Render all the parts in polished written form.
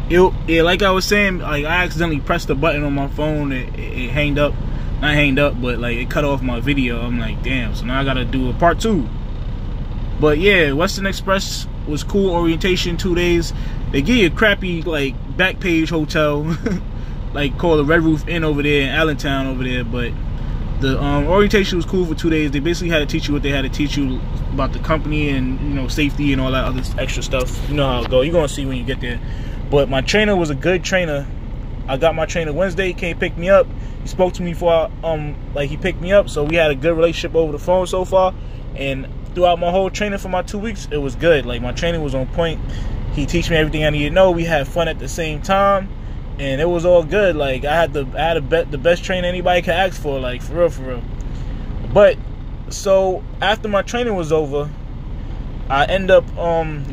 Yeah, like I was saying, like I accidentally pressed the button on my phone. It hanged up, not hanged up, but like it cut off my video. I'm like, damn. So now I gotta do a part 2. But yeah, Western Express was cool. Orientation 2 days. They give you a crappy like back page hotel, like called the Red Roof Inn over there in Allentown over there. But the orientation was cool for 2 days. They basically had to teach you what they had to teach you about the company and, you know, safety and all that other extra stuff. You know how it go. You're gonna see when you get there. But my trainer was a good trainer. I got my trainer Wednesday. He came pick me up. He spoke to me before like he picked me up. So we had a good relationship over the phone so far. And throughout my whole training for my 2 weeks, it was good. Like my training was on point. He teach me everything I needed to know. We had fun at the same time, and it was all good. Like I had the best trainer anybody could ask for. Like for real. But so after my training was over, I ended up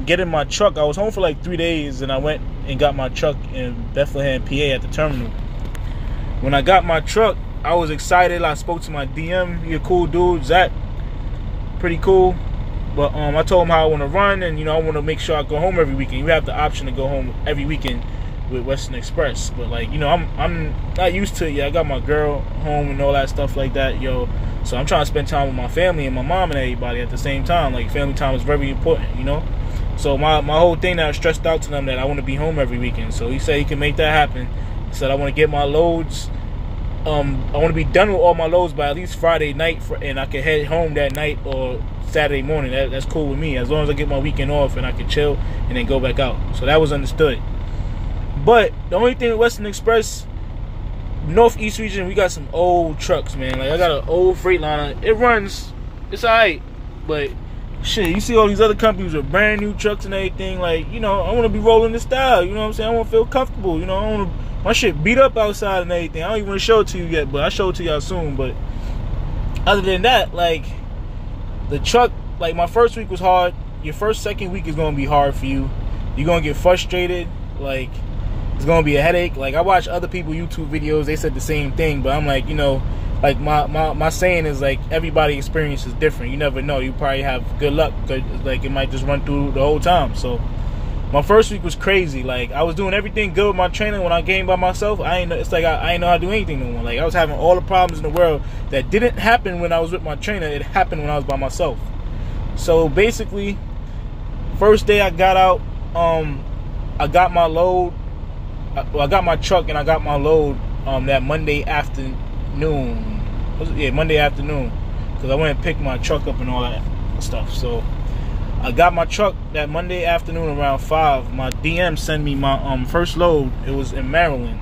getting my truck. I was home for like 3 days, and I went and got my truck in Bethlehem, PA, at the terminal. When I got my truck, I was excited. I spoke to my DM. He a cool dude, Zach. Pretty cool. But I told him how I want to run, and you know I want to make sure I go home every weekend. You have the option to go home every weekend with Western Express, but like, you know, I'm not used to it yet. I got my girl home and all that stuff like that, yo. So I'm trying to spend time with my family and my mom and everybody at the same time. Like family time is very important, you know. So my whole thing now is stressed out to them that I want to be home every weekend. So he said he can make that happen. He said I want to get my loads. I want to be done with all my loads by at least Friday night, and I can head home that night or Saturday morning. That's cool with me, as long as I get my weekend off and I can chill and then go back out. So that was understood. But the only thing with Western Express, Northeast region, we got some old trucks, man. Like I got an old Freightliner. It runs, it's alright, but shit, you see all these other companies with brand new trucks and everything. Like, you know, I want to be rolling the style. You know what I'm saying? I want to feel comfortable. You know, I want to. My shit beat up outside and everything. I don't even want to show it to you yet, but I'll show it to y'all soon. But other than that, like, the truck, like, my first week was hard. Your second week is going to be hard for you. You're going to get frustrated. Like, it's going to be a headache. Like, I watch other people YouTube videos. They said the same thing. But I'm like, you know, like, my saying is, like, everybody's experience is different. You never know. You probably have good luck. Like, it might just run through the whole time. So my first week was crazy. Like, I was doing everything good with my training when I came by myself. It's like I ain't know how to do anything no more. Like, I was having all the problems in the world that didn't happen when I was with my trainer. It happened when I was by myself. So basically, first day I got out, I got my load. I got my truck and I got my load that Monday afternoon. Yeah, Monday afternoon, because I went and picked my truck up and all that stuff. So I got my truck that Monday afternoon around 5. My DM sent me my first load. It was in Maryland.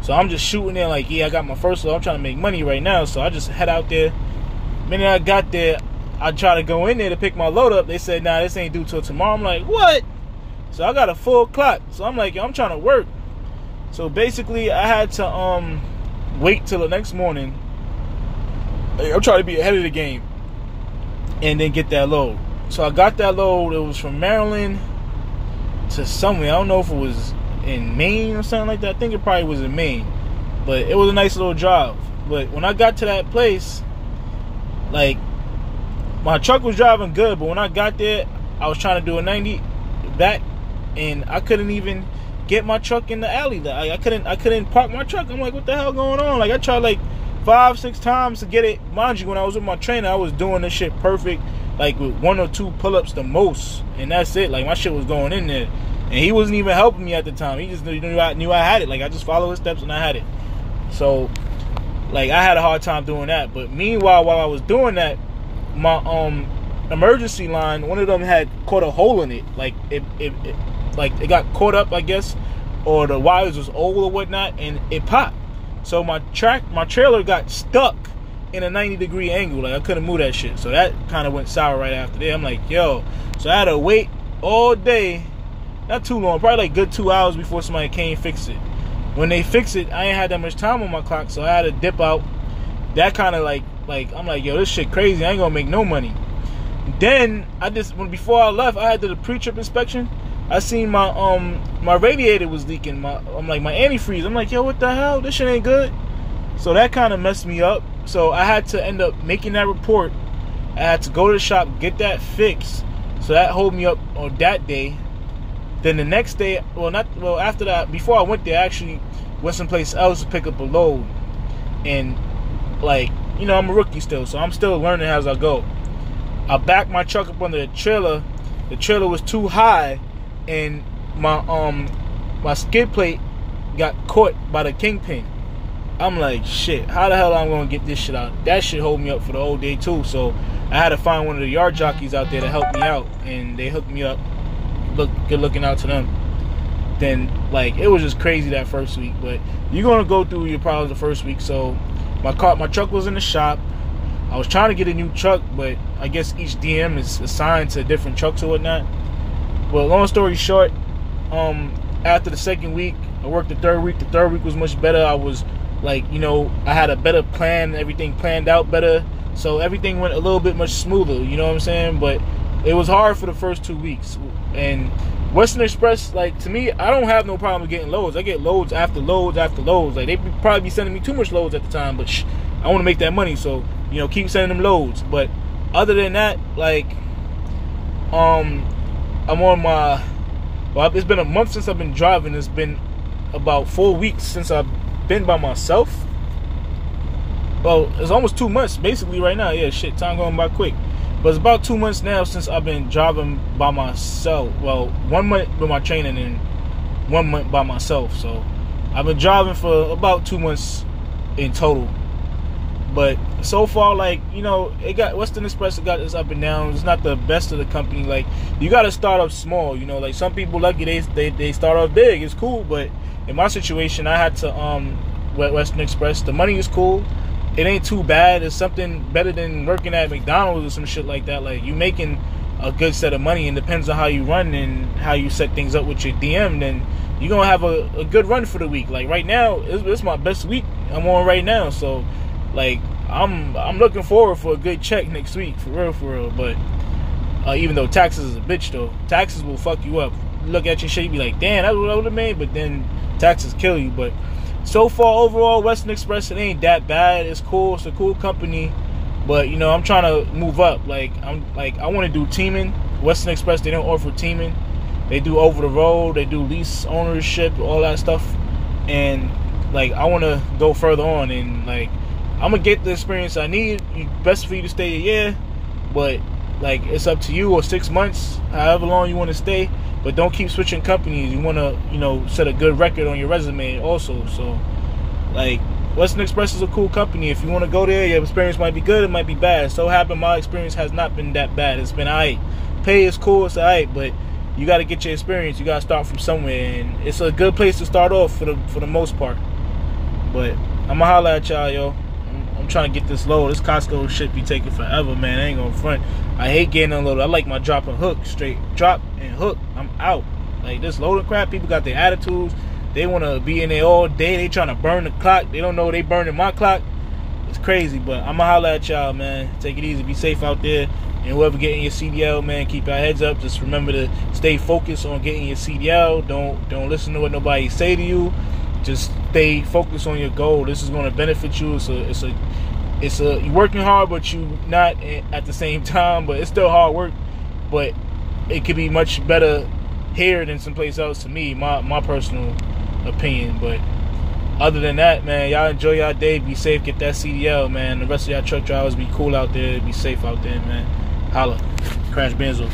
So I'm just shooting there like, yeah, I got my first load. I'm trying to make money right now. So I just head out there. The minute I got there, I tried to go in there to pick my load up. They said, nah, this ain't due till tomorrow. I'm like, what? So I got a full clock. So I'm like, yo, I'm trying to work. So basically, I had to wait till the next morning. I'm trying to be ahead of the game and then get that load. So I got that load. It was from Maryland to somewhere. I don't know if it was in Maine or something like that. I think it probably was in Maine. But it was a nice little drive. But when I got to that place, like, my truck was driving good. But when I got there, I was trying to do a 90 back, and I couldn't even get my truck in the alley. I couldn't park my truck. I'm like, what the hell going on? Like, I tried like 5-6 times to get it. Mind you, when I was with my trainer, I was doing this shit perfect, like with 1 or 2 pull-ups the most, and that's it. Like, my shit was going in there, and he wasn't even helping me at the time. He just knew I had it. Like, I just followed his steps and I had it. So, like, I had a hard time doing that. But meanwhile, while I was doing that, my emergency line, one of them had caught a hole in it. Like, it got caught up, I guess, or the wires was old or whatnot, and it popped. So my trailer got stuck in a 90-degree angle. Like, I couldn't move that shit. So that kind of went sour right after that. I'm like, yo. So I had to wait all day, not too long, probably like good 2 hours before somebody came fix it. When they fixed it, I ain't had that much time on my clock, so I had to dip out. That kind of like I'm like, yo, this shit crazy. I ain't gonna make no money. Then before I left, I had to do the pre-trip inspection. I seen my radiator was leaking. I'm like, my antifreeze. I'm like, yo, what the hell? This shit ain't good. So that kind of messed me up. So I had to end up making that report. I had to go to the shop, get that fixed. So that hold me up on that day. Then the next day, after that, before I went there, I actually went someplace else to pick up a load. And, like, you know, I'm a rookie still, so I'm still learning as I go. I backed my truck up under the trailer. The trailer was too high, and my skid plate got caught by the kingpin. I'm like, shit, how the hell I'm gonna get this shit out? That shit hold me up for the whole day too. So I had to find one of the yard jockeys out there to help me out, and they hooked me up. Good looking out to them. Then, like, it was just crazy that first week. But you're gonna go through your problems the first week. So my truck was in the shop. I was trying to get a new truck, but I guess each DM is assigned to different trucks or whatnot. But long story short, after the second week, I worked the third week. The third week was much better. I was, like, you know, I had a better plan, everything planned out better, so everything went a little bit much smoother, you know what I'm saying? But it was hard for the first 2 weeks. And Western Express, like, to me, I don't have no problem with getting loads. I get loads after loads after loads. Like, they probably be sending me too much loads at the time, but I want to make that money, so, you know, keep sending them loads. But other than that, like, I'm on my, well, it's been a month since I've been driving. It's been about 4 weeks since I've been by myself. Well, it's almost 2 months basically right now. Yeah, shit, time going by quick. But it's about 2 months now since I've been driving by myself. Well, 1 month with my training and 1 month by myself. So I've been driving for about 2 months in total. But so far, like, you know, it got Western Express, it got its up and downs. It's not the best of the company. Like, you got to start off small, you know. Like, some people lucky they start off big. It's cool, but in my situation, I had to Western Express. The money is cool. It ain't too bad. It's something better than working at McDonald's or some shit like that. Like, you making a good set of money, and depends on how you run and how you set things up with your DM, then you're gonna have a good run for the week. Like, right now, it's my best week I'm on right now. So, like, I'm looking forward for a good check next week, for real. But even though taxes is a bitch, though, taxes will fuck you up. You look at your shit, you be like, damn, that's what I would have made. But then taxes kill you. But so far, overall, Western Express, it ain't that bad. It's cool. It's a cool company. But, you know, I'm trying to move up. Like, I want to do teaming. Western Express, they don't offer teaming. They do over the road. They do lease ownership, all that stuff. And, like, I want to go further on. And, like, I'm going to get the experience I need. Best for you to stay a year. But, like, it's up to you, or 6 months, however long you want to stay. But don't keep switching companies. You want to, you know, set a good record on your resume also. So, like, Western Express is a cool company. If you want to go there, your experience might be good, it might be bad. So happened my experience has not been that bad. It's been alright. Pay is cool, it's alright, but you got to get your experience. You got to start from somewhere, and it's a good place to start off for the most part. But I'm gonna holla at y'all, yo. I'm trying to get this load. This Costco shit be taking forever, man. I ain't gonna front. I hate getting unloaded. I like my drop and hook, straight drop and hook. I'm out. Like, this loading crap, people got their attitudes. They want to be in there all day. They trying to burn the clock. They don't know they burning my clock. It's crazy, but I'm gonna holla at y'all, man. Take it easy. Be safe out there. And whoever getting your CDL, man, keep your heads up. Just remember to stay focused on getting your CDL. Don't listen to what nobody say to you. Just stay focused on your goal. This is going to benefit you. It's a you're working hard, but you not at the same time. But it's still hard work. But it could be much better here than someplace else, to me, my personal opinion. But other than that, man, y'all enjoy y'all day. Be safe. Get that CDL, man. The rest of y'all truck drivers, be cool out there. Be safe out there, man. Holla. Crash Benzo.